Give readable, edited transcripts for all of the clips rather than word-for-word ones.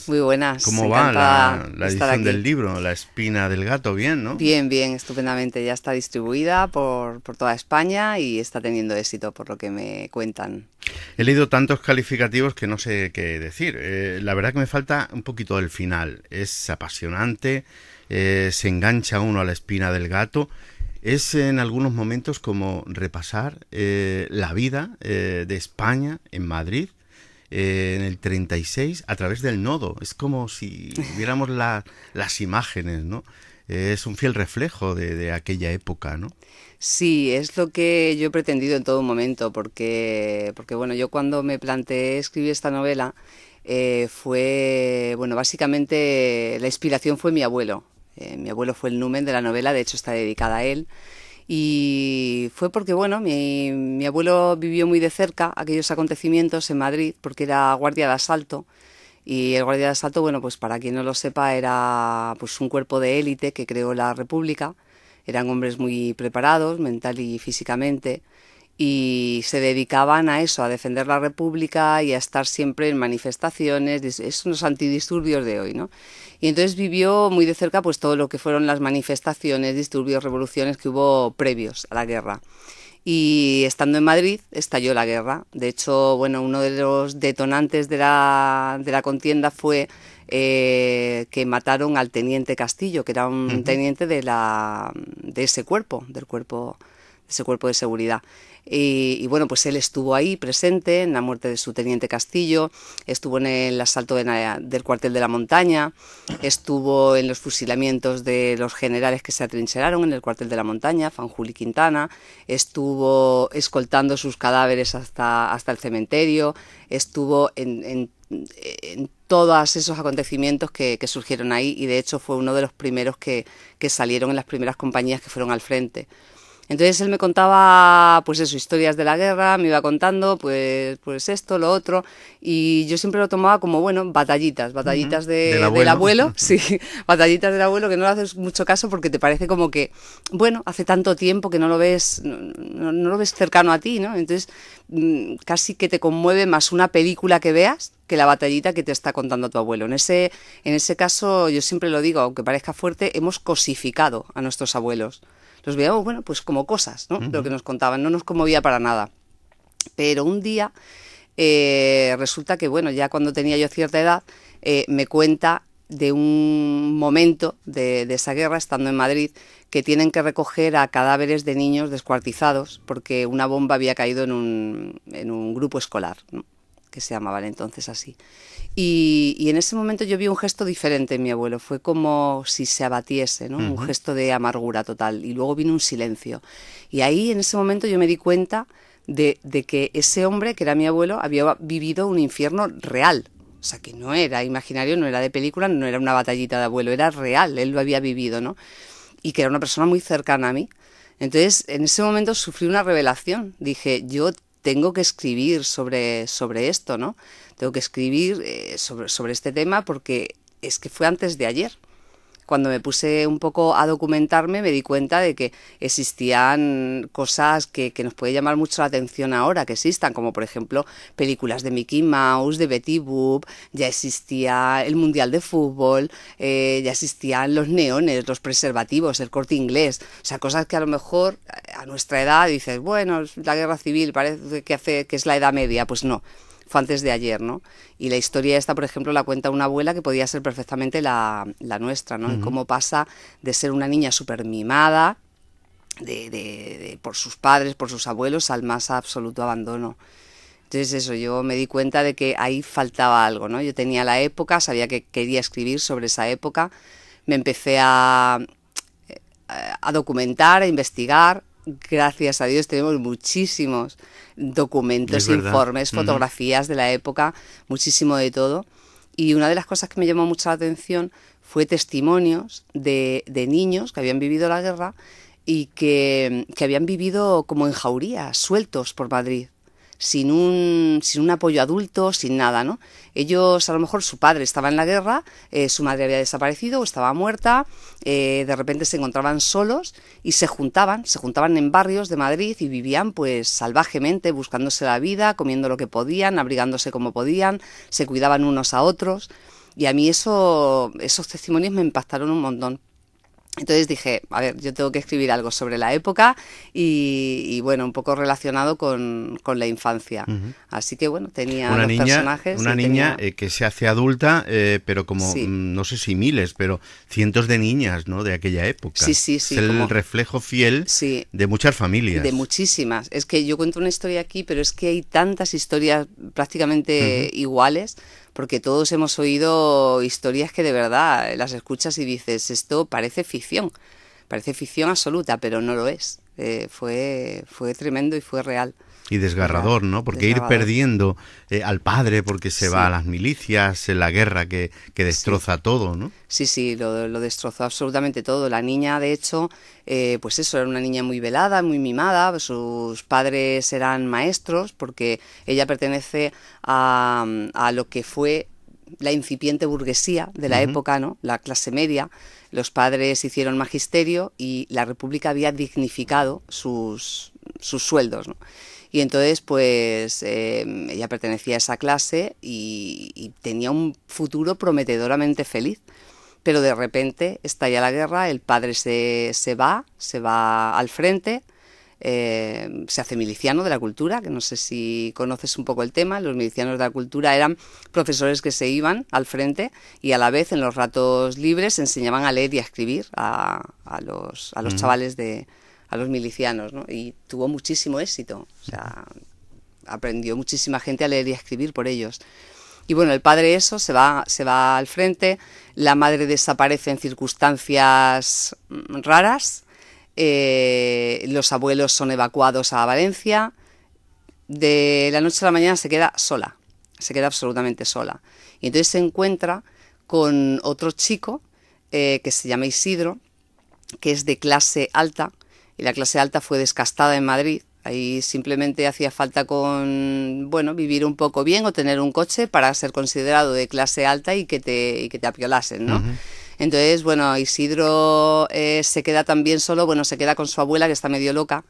Muy buenas, ¿Cómo va encantada la de estar edición del aquí. libro, La espina del gato? Bien, ¿no? Bien, bien, estupendamente. Ya está distribuida por toda España y está teniendo éxito, por lo que me cuentan. He leído tantos calificativos que no sé qué decir. La verdad que me falta un poquito del final. Es apasionante, se engancha uno a la espina del gato. Es en algunos momentos como repasar la vida de España en Madrid en el 36 a través del nodo. Es como si viéramos las imágenes, ¿no? Es un fiel reflejo de aquella época, ¿no? Sí, es lo que yo he pretendido en todo momento, porque bueno, yo cuando me planteé escribir esta novela, bueno, básicamente la inspiración fue mi abuelo. Mi abuelo fue el numen de la novela, de hecho está dedicada a él. Y fue porque, bueno, mi abuelo vivió muy de cerca aquellos acontecimientos en Madrid, porque era guardia de asalto. Y el guardia de asalto, bueno, pues para quien no lo sepa, era pues un cuerpo de élite que creó la República. Eran hombres muy preparados, mental y físicamente, y se dedicaban a eso, a defender la República y a estar siempre en manifestaciones, es unos antidisturbios de hoy, ¿no? Y entonces vivió muy de cerca pues todo lo que fueron las manifestaciones, disturbios, revoluciones que hubo previos a la guerra. Y estando en Madrid estalló la guerra. De hecho, bueno, uno de los detonantes de la contienda fue que mataron al teniente Castillo, que era un Ujú. teniente de ese cuerpo, de ese cuerpo de seguridad. Y bueno, pues él estuvo ahí presente en la muerte de su teniente Castillo, estuvo en el asalto del cuartel de la Montaña, estuvo en los fusilamientos de los generales que se atrincheraron en el cuartel de la Montaña, Fanjul y Quintana, estuvo escoltando sus cadáveres hasta el cementerio, estuvo en todos esos acontecimientos que surgieron ahí, y de hecho fue uno de los primeros que salieron en las primeras compañías que fueron al frente. Entonces él me contaba, pues eso, historias de la guerra, me iba contando, pues esto, lo otro, y yo siempre lo tomaba como, bueno, batallitas, Ujú. batallitas Del del abuelo. abuelo, sí, batallitas del abuelo, que no le haces mucho caso porque te parece como que, bueno, hace tanto tiempo que no lo ves, no lo ves cercano a ti, ¿no? Entonces casi que te conmueve más una película que veas que la batallita que te está contando tu abuelo. En ese caso, yo siempre lo digo, aunque parezca fuerte, hemos cosificado a nuestros abuelos. Los veíamos, bueno, pues como cosas, ¿no? Lo que Ujú. nos contaban, no nos conmovía para nada. Pero un día resulta que, bueno, ya cuando tenía yo cierta edad, me cuenta de un momento de esa guerra, estando en Madrid, que tienen que recoger a cadáveres de niños descuartizados porque una bomba había caído en un grupo escolar, ¿no? Que se llamaban entonces así. Y en ese momento yo vi un gesto diferente en mi abuelo, fue como si se abatiese, ¿no? Un Ujú. gesto de amargura total, y luego vino un silencio. Y ahí en ese momento yo me di cuenta de que ese hombre, que era mi abuelo, había vivido un infierno real. O sea, que no era imaginario, no era de película, no era una batallita de abuelo, era real, él lo había vivido, ¿no? Y que era una persona muy cercana a mí. Entonces, en ese momento sufrí una revelación. Dije, yo tengo que escribir sobre esto, ¿no? Tengo que escribir sobre este tema porque es que fue antes de ayer. Cuando me puse un poco a documentarme me di cuenta de que existían cosas que nos puede llamar mucho la atención ahora, que existan, como por ejemplo películas de Mickey Mouse, de Betty Boop, ya existía el Mundial de Fútbol, ya existían los neones, los preservativos, el Corte Inglés, o sea, cosas que a lo mejor a nuestra edad dices, bueno, la guerra civil parece que es la Edad Media, pues no, fue antes de ayer, ¿no? Y la historia esta, por ejemplo, la cuenta una abuela que podía ser perfectamente la nuestra, ¿no? Y Ujú. cómo pasa de ser una niña súper mimada por sus padres, por sus abuelos, al más absoluto abandono. Entonces eso, yo me di cuenta de que ahí faltaba algo, ¿no? Yo tenía la época, sabía que quería escribir sobre esa época, me empecé a documentar, a investigar. Gracias a Dios tenemos muchísimos Es documentos, verdad. informes, Ujú. fotografías de la época, muchísimo de todo. Y una de las cosas que me llamó mucho la atención fue testimonios de niños que habían vivido la guerra y que habían vivido como en jaurías, sueltos por Madrid, sin un apoyo adulto, sin nada, ¿no? Ellos, a lo mejor su padre estaba en la guerra, su madre había desaparecido o estaba muerta, de repente se encontraban solos y se juntaban en barrios de Madrid y vivían pues salvajemente, buscándose la vida, comiendo lo que podían, abrigándose como podían, se cuidaban unos a otros. Y a mí esos testimonios me impactaron un montón. Entonces dije, a ver, yo tengo que escribir algo sobre la época y bueno, un poco relacionado con la infancia. Ujú. Así que bueno, tenía Una los niña, personajes una y niña tenía... que se hace adulta, pero como, Sí, no sé si miles, pero cientos de niñas, ¿no? De aquella sí, época. sí, Es sí, el como... reflejo fiel Sí, de muchas de familias. muchísimas. Es que yo cuento una historia aquí, pero es que hay tantas historias Ujú. prácticamente iguales, porque todos hemos oído historias que de verdad las escuchas y dices, esto parece ficción absoluta, pero no lo es. Fue tremendo y Y fue real, desgarrador, ¿no? Porque ir desgarrador. perdiendo al padre porque se va a Sí, las milicias, en la guerra que sí. destroza todo, ¿no? Sí, sí, lo destrozó absolutamente todo. La niña, de hecho, pues eso, era una niña muy velada, muy mimada. Sus padres eran maestros porque ella pertenece a lo que fue la incipiente burguesía de la Ujú. época, ¿no? La clase media. Los padres hicieron magisterio y la República había dignificado sus sueldos, ¿no? Y entonces, pues, ella pertenecía a esa clase y tenía un futuro prometedoramente feliz. Pero de repente estalla la guerra, el padre se va al frente, se hace miliciano de la cultura, que no sé si conoces un poco el tema. Los milicianos de la cultura eran profesores que se iban al frente y a la vez en los ratos libres enseñaban a leer y a escribir a los Ujú. chavales a los milicianos, ¿no? Y tuvo muchísimo éxito, o sea, aprendió muchísima gente a leer y a escribir por ellos. Y bueno, el padre eso se va al frente, la madre desaparece en circunstancias raras, los abuelos son evacuados a Valencia, de la noche a la mañana se queda sola, se queda absolutamente sola. Y entonces se encuentra con otro chico que se llama Isidro, que es de clase alta, y la clase alta fue descastada en Madrid. Ahí simplemente hacía falta bueno, vivir un poco bien o tener un coche para ser considerado de clase alta y que te apiolasen, ¿no? Ujú. Entonces, bueno, Isidro se queda también solo, bueno, se queda con su abuela, que está medio loca,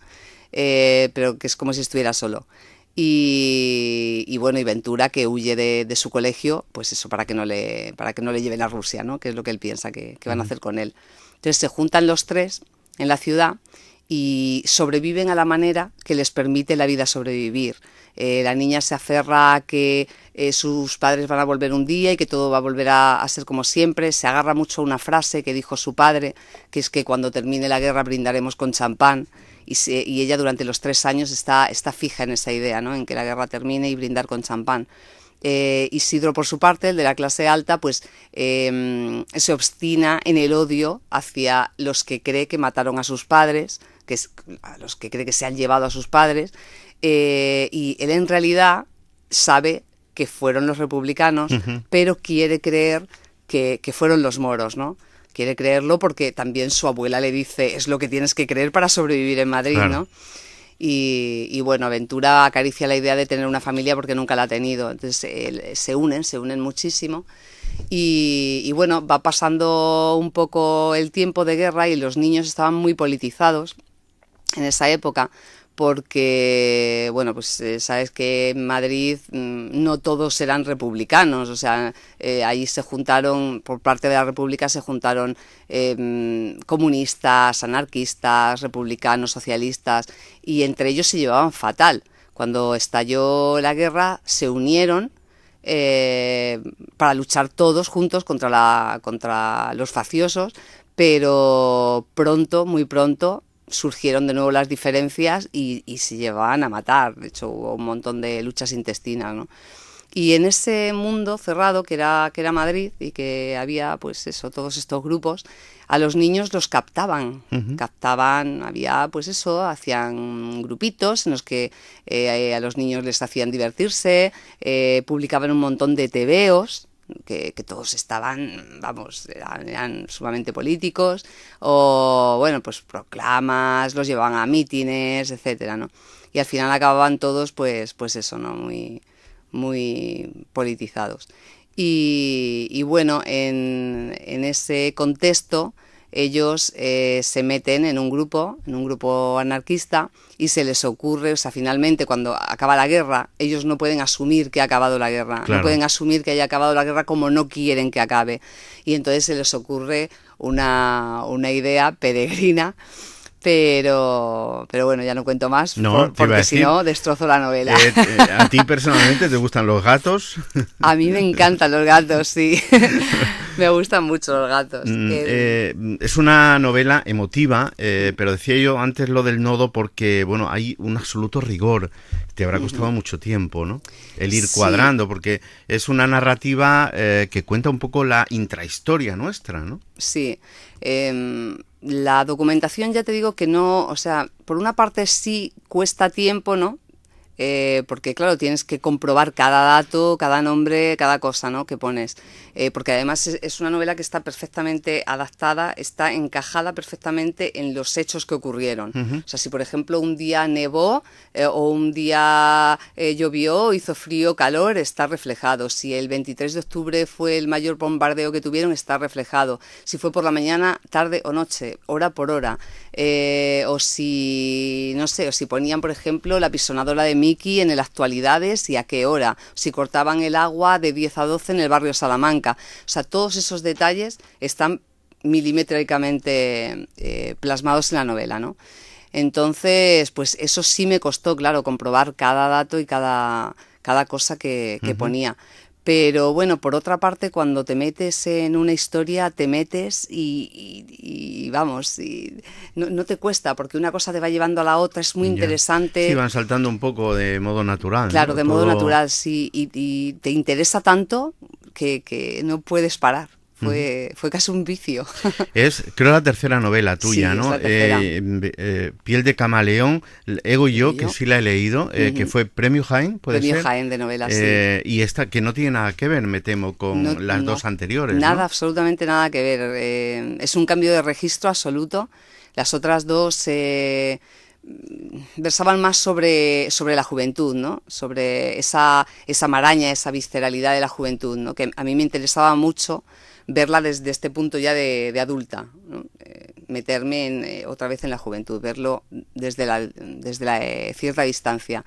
pero que es como si estuviera solo. Y bueno, y Ventura que huye de su colegio, pues eso, para que no le lleven a Rusia, ¿no? Que es lo que él piensa que van a Ujú. hacer con él. Entonces se juntan los tres en la ciudad y sobreviven a la manera que les permite la vida sobrevivir. La niña se aferra a que sus padres van a volver un día y que todo va a volver a ser como siempre. Se agarra mucho a una frase que dijo su padre, que es que cuando termine la guerra brindaremos con champán. Y ella durante los 3 años está fija en esa idea, ¿no? En que la guerra termine y brindar con champán. Isidro, por su parte, el de la clase alta, pues se obstina en el odio hacia los que cree que mataron a sus padres, a los que cree que se han llevado a sus padres, y él en realidad sabe que fueron los republicanos, Ujú. pero quiere creer que fueron los moros, ¿no? Quiere creerlo porque también su abuela le dice, es lo que tienes que creer para sobrevivir en Madrid, Claro. ¿no? Y bueno, Aventura acaricia la idea de tener una familia porque nunca la ha tenido. Entonces se unen muchísimo. Y bueno, va pasando un poco el tiempo de guerra y los niños estaban muy politizados en esa época porque, bueno, pues sabes que en Madrid no todos eran republicanos, o sea, ahí se juntaron, por parte de la República se juntaron comunistas, anarquistas, republicanos, socialistas, y entre ellos se llevaban fatal. Cuando estalló la guerra se unieron para luchar todos juntos contra los facciosos, pero pronto, muy pronto, surgieron de nuevo las diferencias y se llevaban a matar. De hecho, hubo un montón de luchas intestinas, ¿no? Y en ese mundo cerrado que era Madrid y que había, pues eso, todos estos grupos, a los niños los captaban. Ujú. Captaban, había, pues eso, hacían grupitos en los que a los niños les hacían divertirse, publicaban un montón de tebeos, que todos estaban, vamos, eran sumamente políticos, o bueno, pues proclamas, los llevaban a mítines, etcétera, ¿no? Y al final acababan todos, pues eso, ¿no? Muy politizados. Y bueno, en ese contexto ellos se meten en un grupo anarquista, y se les ocurre, o sea, finalmente cuando acaba la guerra, ellos no pueden asumir que ha acabado la guerra, Claro. no pueden asumir que haya acabado la guerra como no quieren que acabe, y entonces se les ocurre una idea peregrina. Pero bueno, ya no cuento más, No, te iba a porque decir, si no destrozo la novela. ¿A ti personalmente te gustan los gatos? A mí me encantan los gatos, sí. Me gustan mucho los gatos. Es una novela emotiva, pero decía yo antes lo del nodo porque, bueno, hay un absoluto rigor. Te habrá costado mucho tiempo, ¿no? El ir Sí. cuadrando, porque es una narrativa que cuenta un poco la intrahistoria nuestra, ¿no? Sí. La documentación, ya te digo que no, o sea, por una parte sí cuesta tiempo, ¿no? Porque claro, tienes que comprobar cada dato, cada nombre, cada cosa, ¿no?, que pones. Porque además es una novela que está perfectamente adaptada, está encajada perfectamente en los hechos que ocurrieron. O sea, si por ejemplo un día nevó o un día llovió, hizo frío, calor, está reflejado. Si el 23 de octubre fue el mayor bombardeo que tuvieron, está reflejado. Si fue por la mañana, tarde o noche, hora por hora. O si, no sé, o si ponían, por ejemplo, la pisonadora de Mickey en el Actualidades y a qué hora. Si cortaban el agua de 10 a 12 en el barrio Salamanca. O sea, todos esos detalles están milimétricamente plasmados en la novela, ¿no? Entonces, pues eso sí me costó, claro, comprobar cada dato y cada cosa que ponía. Pero bueno, por otra parte, cuando te metes en una historia, te metes y vamos, y no te cuesta, porque una cosa te va llevando a la otra, es muy interesante. Sí, van saltando un poco de modo natural, Claro, ¿no? de modo natural, sí, y te interesa tanto que no puedes parar. Fue casi un vicio. Es, creo, la tercera novela tuya, Sí, ¿no? es la tercera. Piel de camaleón, Ego y yo, que sí la he leído, que fue Premio Jaén, ¿puede Premio ser? Jaén de novela, sí. Y esta, que no tiene nada que ver, me temo, con No, las no, dos anteriores, nada, ¿no? absolutamente nada que ver. Es un cambio de registro absoluto. Las otras dos versaban más sobre la juventud, ¿no? Sobre esa maraña, esa visceralidad de la juventud, ¿no? Que a mí me interesaba mucho verla desde este punto ya de adulta, ¿no? Meterme otra vez en la juventud, verlo desde la cierta distancia.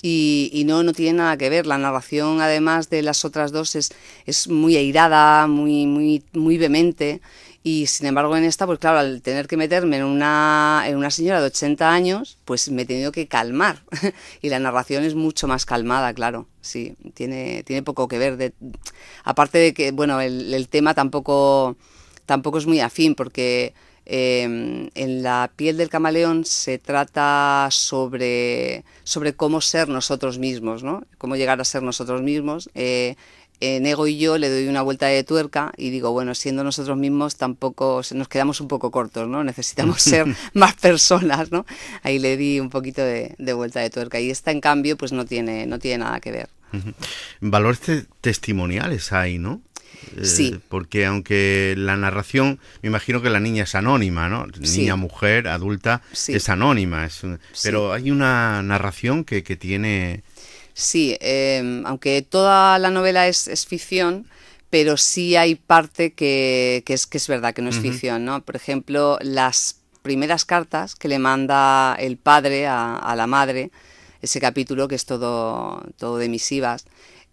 Y no tiene nada que ver. La narración, además de las otras dos, es muy airada, muy vehemente. Y sin embargo en esta, pues claro, al tener que meterme en una señora de 80 años, pues me he tenido que calmar. Y la narración es mucho más calmada, claro. Sí, tiene poco que ver. Aparte de que, bueno, el tema tampoco es muy afín, porque en La piel del camaleón se trata sobre cómo ser nosotros mismos, ¿no? Cómo llegar a ser nosotros mismos. En Ego y yo le doy una vuelta de tuerca y digo, bueno, siendo nosotros mismos tampoco nos quedamos un poco cortos, ¿no? Necesitamos ser más personas, ¿no? Ahí le di un poquito de vuelta de tuerca. Y esta, en cambio, pues no tiene nada que ver. Valores testimoniales hay, ¿no? Sí. Porque aunque la narración, me imagino que la niña es anónima, ¿no? Sí. Niña, mujer, adulta, Sí. es anónima. Pero Sí. hay una narración que tiene... Sí, aunque toda la novela es ficción, pero sí hay parte que es verdad, que no es ficción, ¿no? Por ejemplo, las primeras cartas que le manda el padre a la madre, ese capítulo que es todo de misivas,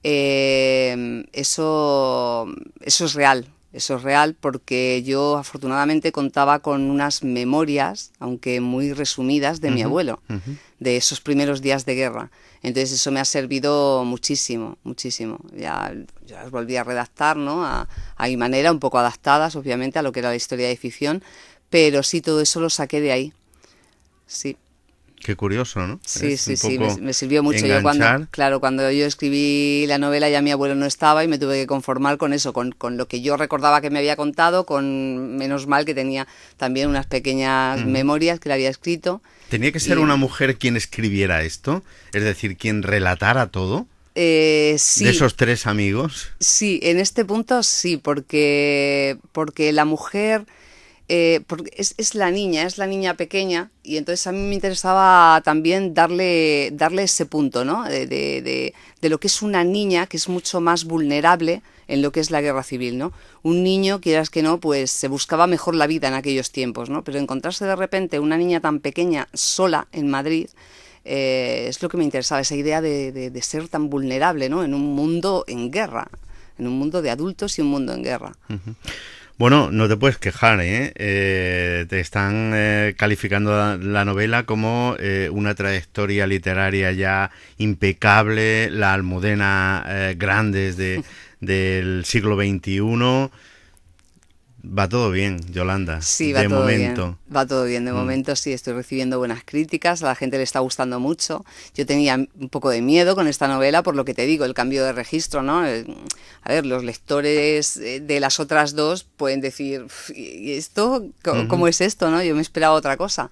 eso es real. Eso es real porque yo afortunadamente contaba con unas memorias, aunque muy resumidas, de mi abuelo, de esos primeros días de guerra. Entonces eso me ha servido muchísimo, muchísimo. Ya las volví a redactar, ¿no? A mi manera, un poco adaptadas, obviamente, a lo que era la historia de ficción, pero sí, todo eso lo saqué de ahí. Sí. Qué curioso, ¿no? Sí, Es sí, un sí, poco me sirvió mucho. enganchar. Cuando yo escribí la novela ya mi abuelo no estaba y me tuve que conformar con eso, con lo que yo recordaba que me había contado, con menos mal que tenía también unas pequeñas memorias que le había escrito. ¿Tenía que ser una mujer quien escribiera esto? Es decir, quien relatara todo. Sí. De esos tres amigos. Sí, en este punto sí, porque la mujer porque es la niña pequeña, y entonces a mí me interesaba también darle ese punto, ¿no? De lo que es una niña, que es mucho más vulnerable en lo que es la guerra civil, ¿no? Un niño, quieras que no, pues se buscaba mejor la vida en aquellos tiempos, ¿no? Pero encontrarse de repente una niña tan pequeña sola en Madrid, es lo que me interesaba, esa idea de ser tan vulnerable, ¿no? En un mundo en guerra, en un mundo de adultos y un mundo en guerra. Uh-huh. Bueno, no te puedes quejar, ¿eh? Te están calificando la novela como una trayectoria literaria ya impecable, la Almudena Grandes del siglo XXI. Va todo bien, Yolanda. Sí, va de todo momento. bien. Va todo bien. De momento sí, estoy recibiendo buenas críticas, a la gente le está gustando mucho. Yo tenía un poco de miedo con esta novela por lo que te digo, el cambio de registro, ¿no? A ver, los lectores de las otras dos pueden decir, ¿y esto? ¿Cómo es esto, no? Yo me esperaba otra cosa.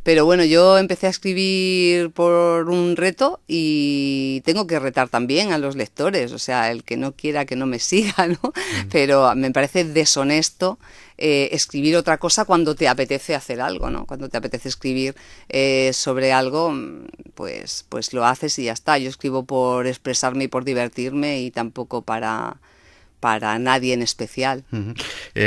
Pero bueno, yo empecé a escribir por un reto y tengo que retar también a los lectores, o sea, el que no quiera que no me siga, ¿no? Pero me parece deshonesto escribir otra cosa cuando te apetece hacer algo, ¿no? Cuando te apetece escribir sobre algo, pues lo haces y ya está. Yo escribo por expresarme y por divertirme y tampoco para nadie en especial. Uh-huh.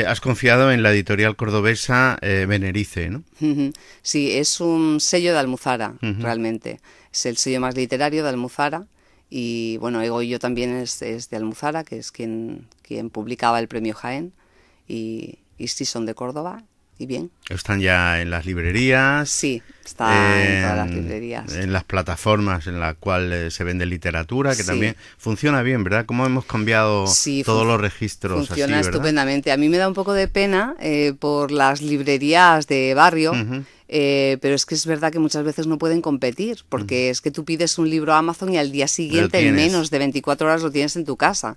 Has confiado en la editorial cordobesa Benerice, ¿no? Uh-huh. Sí, es un sello de Almuzara, realmente. Es el sello más literario de Almuzara. Y bueno, Egoillo también es de Almuzara, que es quien publicaba el premio Jaén. Y sí, son de Córdoba. Y bien. ¿Están ya en las librerías? Sí, está en todas las librerías. En las plataformas en las cuales se vende literatura, que sí. También funciona bien, ¿verdad? ¿Cómo hemos cambiado todos los registros? Funciona así, estupendamente. A mí me da un poco de pena por las librerías de barrio, pero es que es verdad que muchas veces no pueden competir, porque es que tú pides un libro a Amazon y al día siguiente, en menos de 24 horas, lo tienes en tu casa.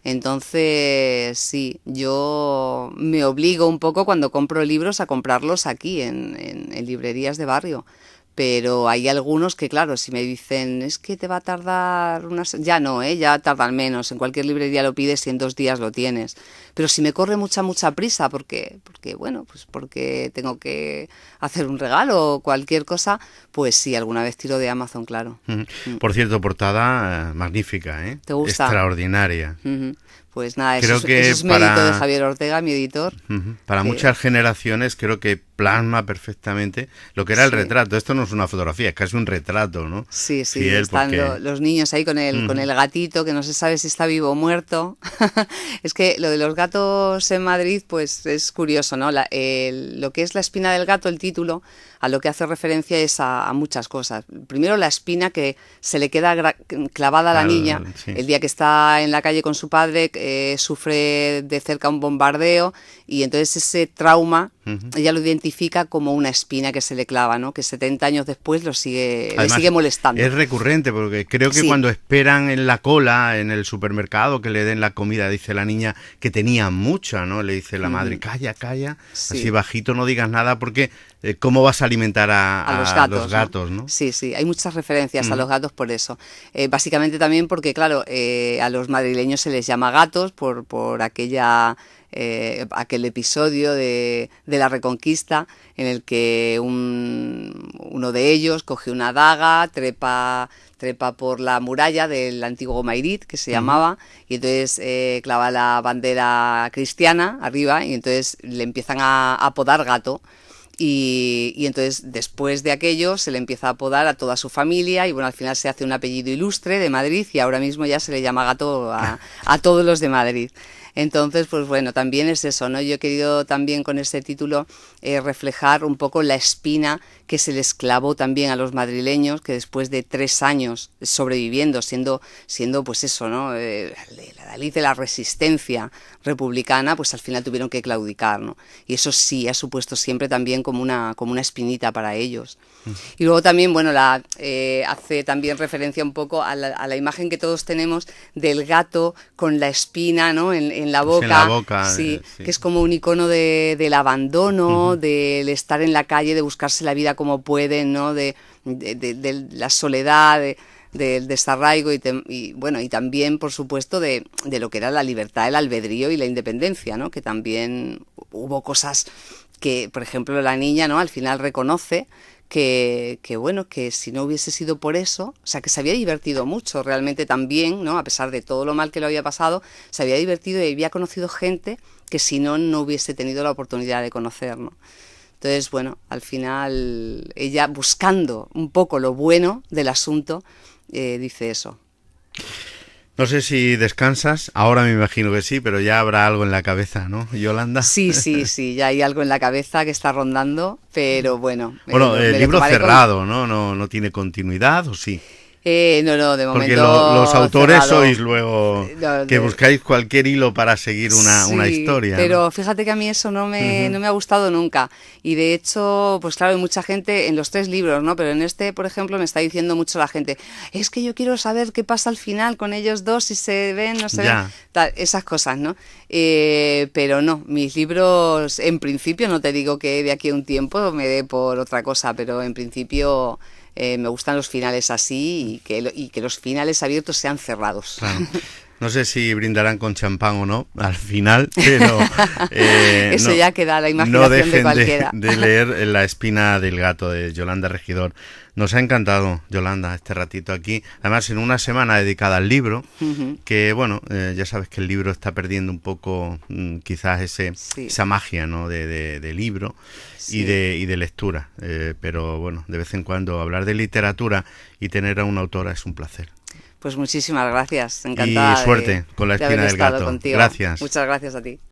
Entonces, sí, yo me obligo un poco cuando compro libros a comprarlos aquí, en librerías de barrio. Pero hay algunos que, claro, si me dicen, es que te va a tardar unas... Ya no, ya tardan menos. En cualquier librería lo pides y en 2 días lo tienes. Pero si me corre mucha prisa, porque bueno, pues porque tengo que hacer un regalo o cualquier cosa, pues sí, alguna vez tiro de Amazon, claro. Por cierto, portada magnífica, ¿eh? ¿Te gusta? Extraordinaria. Pues nada, creo eso es mérito de Javier Ortega, mi editor. Para muchas generaciones creo que plasma perfectamente lo que era el retrato. Esto no es una fotografía, es casi un retrato, ¿no? Sí, están los niños ahí con el gatito, que no se sabe si está vivo o muerto. Es que lo de los gatos en Madrid, pues es curioso, ¿no? Lo que es La espina del gato, el título, a lo que hace referencia es a muchas cosas. Primero, la espina que se le queda clavada a la niña, sí. El día que está en la calle con su padre, sufre de cerca un bombardeo, y entonces ese trauma ella lo identifica como una espina que se le clava, ¿no? Que 70 años después le sigue molestando. Es recurrente, porque creo que cuando esperan en la cola en el supermercado que le den la comida, dice la niña que tenía mucha, ¿no? Le dice la madre, calla, sí. Así bajito, no digas nada, porque ¿cómo vas a alimentar a los gatos, ¿no? Sí, hay muchas referencias a los gatos por eso. Básicamente también porque, claro, a los madrileños se les llama gatos por aquel episodio de la Reconquista, en el que uno de ellos coge una daga, trepa por la muralla del antiguo Mairit, que se llamaba, y entonces clava la bandera cristiana arriba, y entonces le empiezan a apodar gato. Y entonces después de aquello se le empieza a apodar a toda su familia, y bueno, al final se hace un apellido ilustre de Madrid, y ahora mismo ya se le llama gato a todos los de Madrid. Entonces, pues bueno, también es eso, ¿no? Yo he querido también con este título reflejar un poco la espina que se les clavó también a los madrileños, que después de 3 años sobreviviendo, siendo pues eso, ¿no? La Dalí de la resistencia republicana, pues al final tuvieron que claudicar, ¿no? Y eso sí ha supuesto siempre también como una espinita para ellos. Y luego también, bueno, hace también referencia un poco a la imagen que todos tenemos del gato con la espina, ¿no? En la boca. En la boca, sí, que es como un icono del abandono, del estar en la calle, de buscarse la vida como pueden, ¿no? De la soledad, del desarraigo y bueno, y también, por supuesto, de lo que era la libertad, el albedrío y la independencia, ¿no? Que también hubo cosas que, por ejemplo, la niña, ¿no? Al final reconoce que bueno, que si no hubiese sido por eso, o sea, que se había divertido mucho realmente también, ¿no? A pesar de todo lo mal que le había pasado, se había divertido y había conocido gente que si no, no hubiese tenido la oportunidad de conocer, ¿no? Entonces, bueno, al final ella, buscando un poco lo bueno del asunto, dice eso. No sé si descansas, ahora me imagino que sí, pero ya habrá algo en la cabeza, ¿no, Yolanda? Sí, sí, sí, ya hay algo en la cabeza que está rondando, pero bueno. Bueno, el me lo libro tomaré cerrado, ¿no? ¿No tiene continuidad o sí? No, de Porque momento los autores cerrado. sois luego que buscáis cualquier hilo para seguir una historia, pero ¿no? fíjate que a mí eso no me, Ujú. no me ha gustado nunca. Y de hecho, pues claro, hay mucha gente en los 3 libros, ¿no? Pero en este, por ejemplo, me está diciendo mucho la gente, es que yo quiero saber qué pasa al final con ellos dos, si se ven, no se ven, Ya. tal, esas cosas, ¿no? Pero no, mis libros, en principio, no te digo que de aquí a un tiempo me dé por otra cosa, pero en principio... me gustan los finales así y que los finales abiertos sean cerrados. Claro. No sé si brindarán con champán o no al final, pero Eso no, ya queda a la no imaginación de dejen cualquiera. de leer La espina del gato de Yolanda Regidor. Nos ha encantado, Yolanda, este ratito aquí. Además, en una semana dedicada al libro, Ujú. que bueno, ya sabes que el libro está perdiendo un poco quizás Sí, esa magia, ¿no? de libro sí. y de lectura. Pero bueno, de vez en cuando hablar de literatura y tener a una autora es un placer. Pues muchísimas gracias. Y Encantada suerte con La de haber espina del estado gato. contigo. Gracias. Muchas gracias a ti.